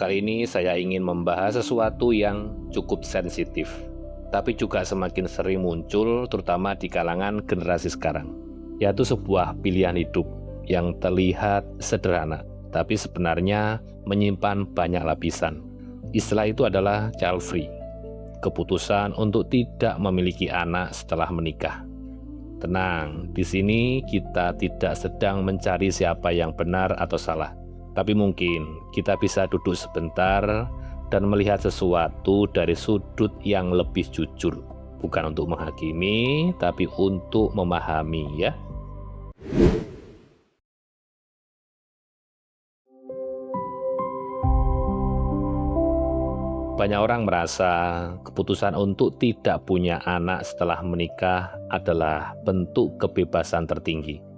Kali ini saya ingin membahas sesuatu yang cukup sensitif, tapi juga semakin sering muncul terutama di kalangan generasi sekarang, yaitu sebuah pilihan hidup yang terlihat sederhana, tapi sebenarnya menyimpan banyak lapisan. Istilah itu adalah child free, keputusan untuk tidak memiliki anak setelah menikah. Tenang, di sini kita tidak sedang mencari siapa yang benar atau salah. Tapi mungkin kita bisa duduk sebentar dan melihat sesuatu dari sudut yang lebih jujur. Bukan untuk menghakimi, tapi untuk memahami ya. Banyak orang merasa keputusan untuk tidak punya anak setelah menikah adalah bentuk kebebasan tertinggi.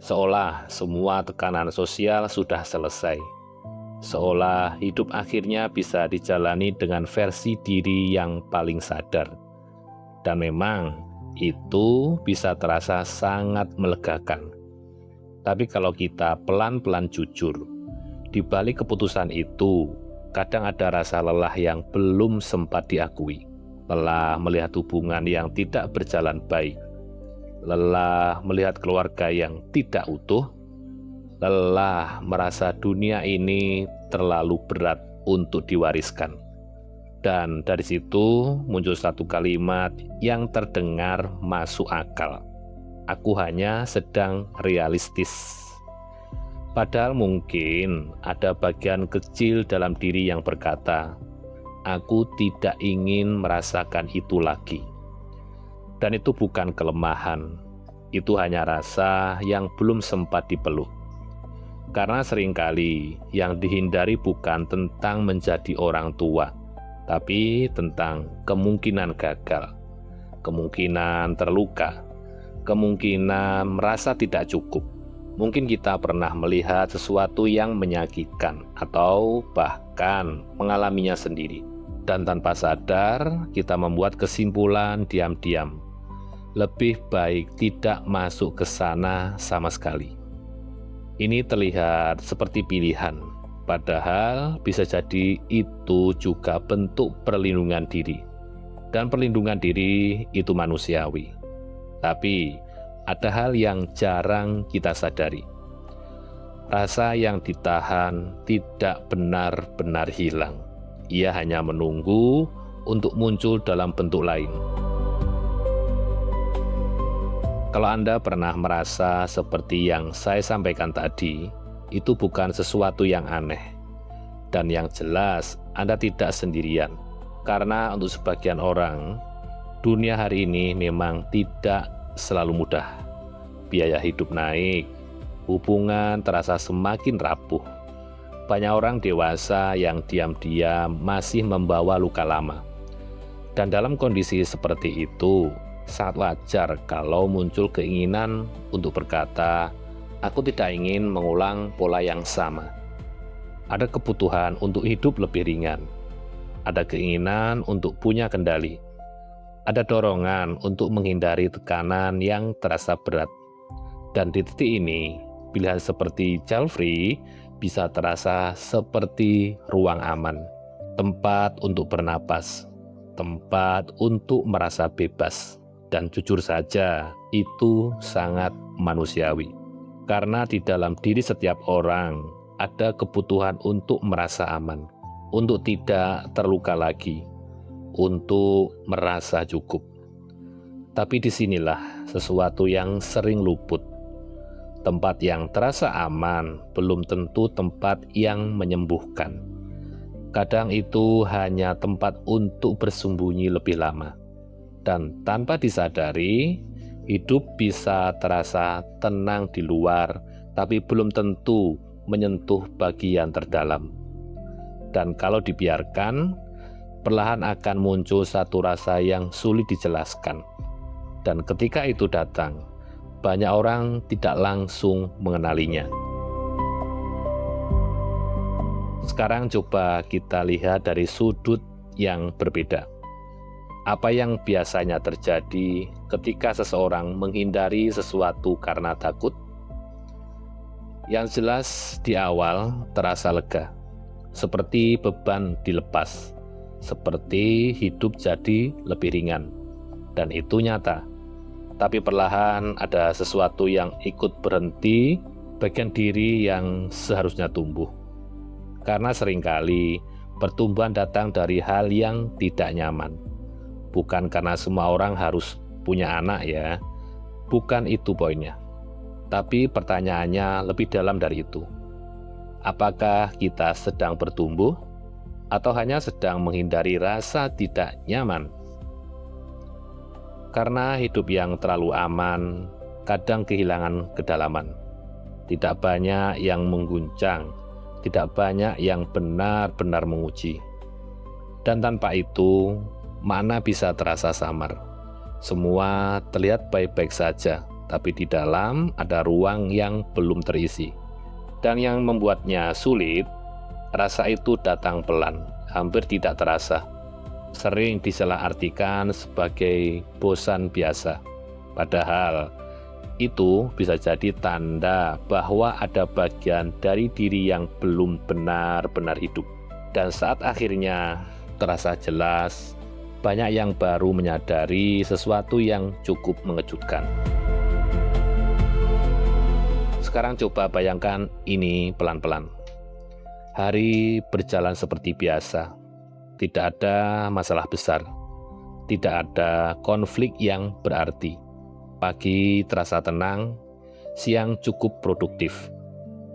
Seolah semua tekanan sosial sudah selesai. Seolah hidup akhirnya bisa dijalani dengan versi diri yang paling sadar. Dan memang itu bisa terasa sangat melegakan. Tapi kalau kita pelan-pelan jujur, di balik keputusan itu kadang ada rasa lelah yang belum sempat diakui. Lelah melihat hubungan yang tidak berjalan baik. Lelah melihat keluarga yang tidak utuh, lelah merasa dunia ini terlalu berat untuk diwariskan. Dan dari situ muncul satu kalimat yang terdengar masuk akal. Aku hanya sedang realistis. Padahal mungkin ada bagian kecil dalam diri yang berkata, aku tidak ingin merasakan itu lagi. Dan itu bukan kelemahan, itu hanya rasa yang belum sempat dipeluk. Karena seringkali yang dihindari bukan tentang menjadi orang tua, tapi tentang kemungkinan gagal, kemungkinan terluka, kemungkinan merasa tidak cukup. Mungkin kita pernah melihat sesuatu yang menyakitkan atau bahkan mengalaminya sendiri. Dan tanpa sadar kita membuat kesimpulan diam-diam. Lebih baik tidak masuk ke sana sama sekali. Ini terlihat seperti pilihan, padahal bisa jadi itu juga bentuk perlindungan diri. Dan perlindungan diri itu manusiawi. Tapi ada hal yang jarang kita sadari. Rasa yang ditahan tidak benar-benar hilang. Ia hanya menunggu untuk muncul dalam bentuk lain. Kalau Anda pernah merasa seperti yang saya sampaikan tadi, itu bukan sesuatu yang aneh. Dan yang jelas, Anda tidak sendirian. Karena untuk sebagian orang, dunia hari ini memang tidak selalu mudah. Biaya hidup naik, hubungan terasa semakin rapuh. Banyak orang dewasa yang diam-diam masih membawa luka lama. Dan dalam kondisi seperti itu, sangat wajar kalau muncul keinginan untuk berkata, aku tidak ingin mengulang pola yang sama. Ada kebutuhan untuk hidup lebih ringan. Ada keinginan untuk punya kendali. Ada dorongan untuk menghindari tekanan yang terasa berat. Dan di titik ini, pilihan seperti child free bisa terasa seperti ruang aman. Tempat untuk bernapas. Tempat untuk merasa bebas. Dan jujur saja, itu sangat manusiawi. Karena di dalam diri setiap orang ada kebutuhan untuk merasa aman, untuk tidak terluka lagi, untuk merasa cukup. Tapi disinilah sesuatu yang sering luput. Tempat yang terasa aman belum tentu tempat yang menyembuhkan. Kadang itu hanya tempat untuk bersembunyi lebih lama. Dan tanpa disadari, hidup bisa terasa tenang di luar, tapi belum tentu menyentuh bagian terdalam. Dan kalau dibiarkan, perlahan akan muncul satu rasa yang sulit dijelaskan. Dan ketika itu datang, banyak orang tidak langsung mengenalinya. Sekarang coba kita lihat dari sudut yang berbeda. Apa yang biasanya terjadi ketika seseorang menghindari sesuatu karena takut? Yang jelas di awal terasa lega. seperti beban dilepas, seperti hidup jadi lebih ringan. Dan itu nyata. Tapi perlahan ada sesuatu yang ikut berhenti, bagian diri yang seharusnya tumbuh. Karena seringkali pertumbuhan datang dari hal yang tidak nyaman. Bukan karena semua orang harus punya anak ya. Bukan itu poinnya. Tapi pertanyaannya lebih dalam dari itu. Apakah kita sedang bertumbuh atau hanya sedang menghindari rasa tidak nyaman? Karena hidup yang terlalu aman kadang kehilangan kedalaman. Tidak banyak yang mengguncang, tidak banyak yang benar-benar menguji. Dan tanpa itu, makna bisa terasa samar. Semua terlihat baik-baik saja, tapi di dalam ada ruang yang belum terisi. Dan yang membuatnya sulit, rasa itu datang pelan, hampir tidak terasa. Sering disalahartikan sebagai bosan biasa. Padahal itu bisa jadi tanda bahwa ada bagian dari diri yang belum benar-benar hidup. Dan saat akhirnya terasa jelas, banyak yang baru menyadari sesuatu yang cukup mengejutkan. Sekarang coba bayangkan ini pelan-pelan. Hari berjalan seperti biasa. Tidak ada masalah besar, tidak ada konflik yang berarti. Pagi terasa tenang, siang cukup produktif,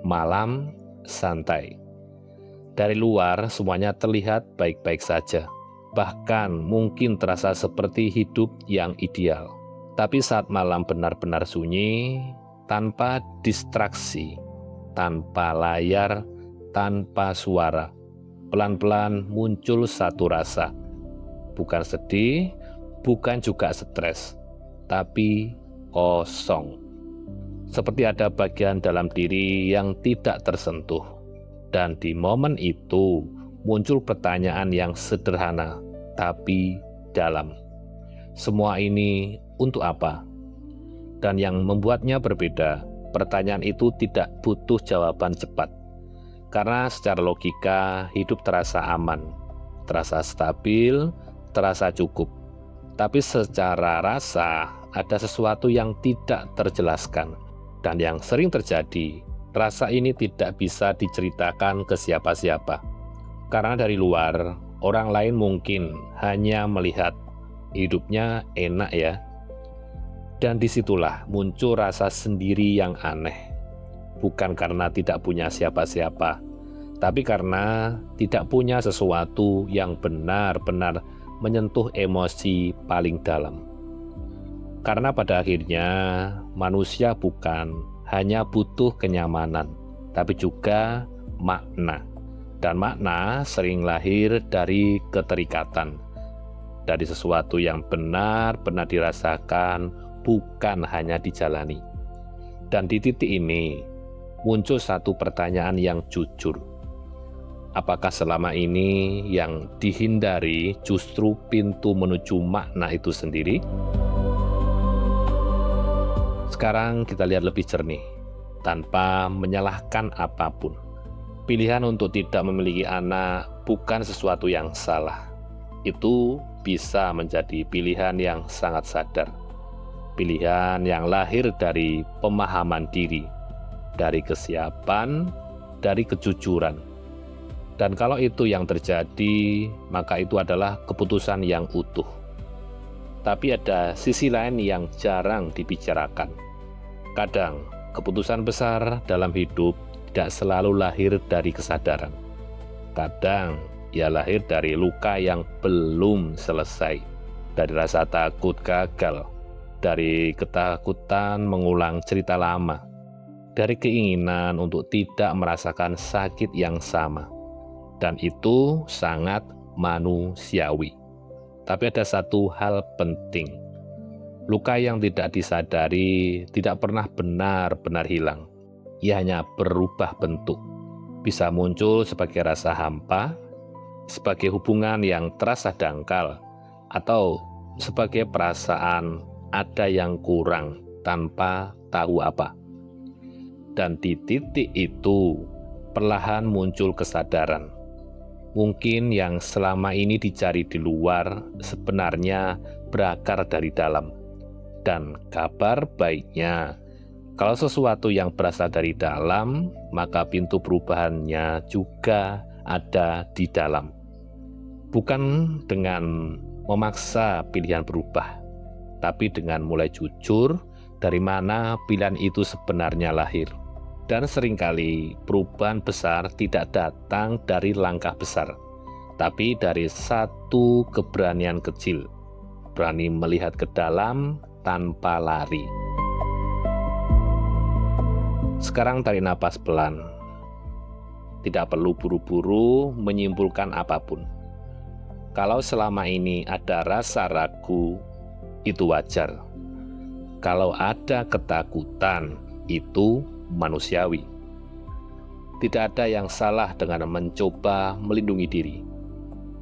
malam santai. Dari luar semuanya terlihat baik-baik saja, bahkan mungkin terasa seperti hidup yang ideal. Tapi saat malam benar-benar sunyi, tanpa distraksi, tanpa layar, tanpa suara, pelan-pelan muncul satu rasa. Bukan sedih, bukan juga stres, tapi kosong. Seperti ada bagian dalam diri yang tidak tersentuh. Dan di momen itu muncul pertanyaan yang sederhana, tapi dalam. Semua ini untuk apa? Dan yang membuatnya berbeda, pertanyaan itu tidak butuh jawaban cepat. Karena secara logika hidup terasa aman, terasa stabil, terasa cukup. Tapi secara rasa ada sesuatu yang tidak terjelaskan. Dan yang sering terjadi, rasa ini tidak bisa diceritakan ke siapa-siapa. Karena dari luar, orang lain mungkin hanya melihat hidupnya enak ya. Dan disitulah muncul rasa sendiri yang aneh. Bukan karena tidak punya siapa-siapa, tapi karena tidak punya sesuatu yang benar-benar menyentuh emosi paling dalam. Karena pada akhirnya manusia bukan hanya butuh kenyamanan, tapi juga makna. Dan makna sering lahir dari keterikatan, dari sesuatu yang benar-benar dirasakan, bukan hanya dijalani. Dan di titik ini, muncul satu pertanyaan yang jujur. Apakah selama ini yang dihindari justru pintu menuju makna itu sendiri? Sekarang kita lihat lebih jernih, tanpa menyalahkan apapun. Pilihan untuk tidak memiliki anak bukan sesuatu yang salah. Itu bisa menjadi pilihan yang sangat sadar. Pilihan yang lahir dari pemahaman diri, dari kesiapan, dari kejujuran. Dan kalau itu yang terjadi, maka itu adalah keputusan yang utuh. Tapi ada sisi lain yang jarang dibicarakan. Kadang, keputusan besar dalam hidup tidak selalu lahir dari kesadaran. Kadang, ia lahir dari luka yang belum selesai, dari rasa takut gagal, dari ketakutan mengulang cerita lama, dari keinginan untuk tidak merasakan sakit yang sama. Dan itu sangat manusiawi. Tapi ada satu hal penting. Luka yang tidak disadari tidak pernah benar-benar hilang. Ia hanya berubah bentuk. Bisa muncul sebagai rasa hampa, sebagai hubungan yang terasa dangkal, atau sebagai perasaan ada yang kurang tanpa tahu apa. Dan di titik itu perlahan muncul kesadaran. Mungkin yang selama ini dicari di luar sebenarnya berakar dari dalam. Dan kabar baiknya, kalau sesuatu yang berasal dari dalam, maka pintu perubahannya juga ada di dalam. Bukan dengan memaksa pilihan berubah, tapi dengan mulai jujur dari mana pilihan itu sebenarnya lahir. Dan seringkali perubahan besar tidak datang dari langkah besar, tapi dari satu keberanian kecil, berani melihat ke dalam tanpa lari. Sekarang tarik napas pelan. Tidak perlu buru-buru menyimpulkan apapun. Kalau selama ini ada rasa ragu, itu wajar. Kalau ada ketakutan, itu manusiawi. Tidak ada yang salah dengan mencoba melindungi diri.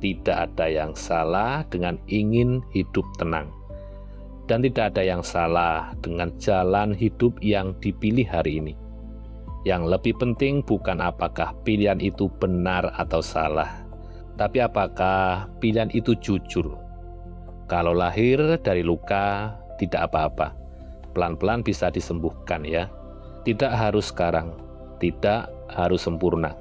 Tidak ada yang salah dengan ingin hidup tenang. Dan tidak ada yang salah dengan jalan hidup yang dipilih hari ini. Yang lebih penting bukan apakah pilihan itu benar atau salah, tapi apakah pilihan itu jujur. Kalau lahir dari luka, tidak apa-apa. Pelan-pelan bisa disembuhkan ya. Tidak harus sekarang, tidak harus sempurna.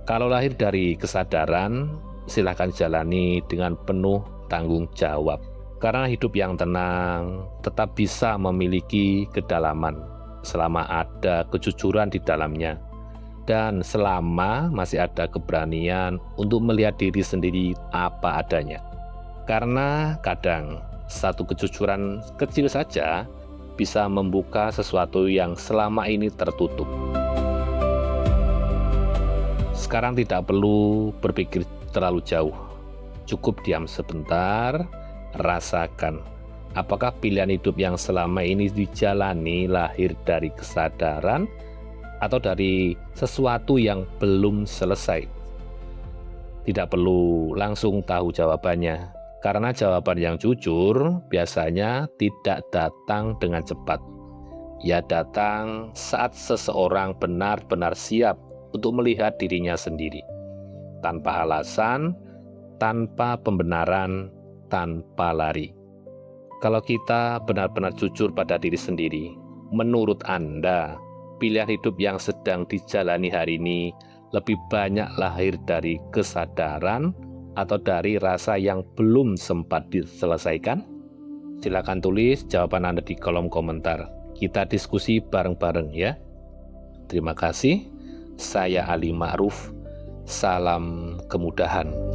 Kalau lahir dari kesadaran, silakan jalani dengan penuh tanggung jawab. Karena hidup yang tenang tetap bisa memiliki kedalaman selama ada kejujuran di dalamnya. Dan selama masih ada keberanian untuk melihat diri sendiri apa adanya. Karena kadang satu kejujuran kecil saja bisa membuka sesuatu yang selama ini tertutup. Sekarang tidak perlu berpikir terlalu jauh. Cukup diam sebentar, rasakan. Apakah pilihan hidup yang selama ini dijalani lahir dari kesadaran atau dari sesuatu yang belum selesai? Tidak perlu langsung tahu jawabannya. Karena jawaban yang jujur biasanya tidak datang dengan cepat. Ia datang saat seseorang benar-benar siap untuk melihat dirinya sendiri. Tanpa alasan, tanpa pembenaran, tanpa lari. Kalau kita benar-benar jujur pada diri sendiri, menurut Anda, pilihan hidup yang sedang dijalani hari ini lebih banyak lahir dari kesadaran atau dari rasa yang belum sempat diselesaikan? Silakan tulis jawaban Anda di kolom komentar. Kita diskusi bareng-bareng ya. Terima kasih. Saya Ali Ma'ruf. Salam kemudahan.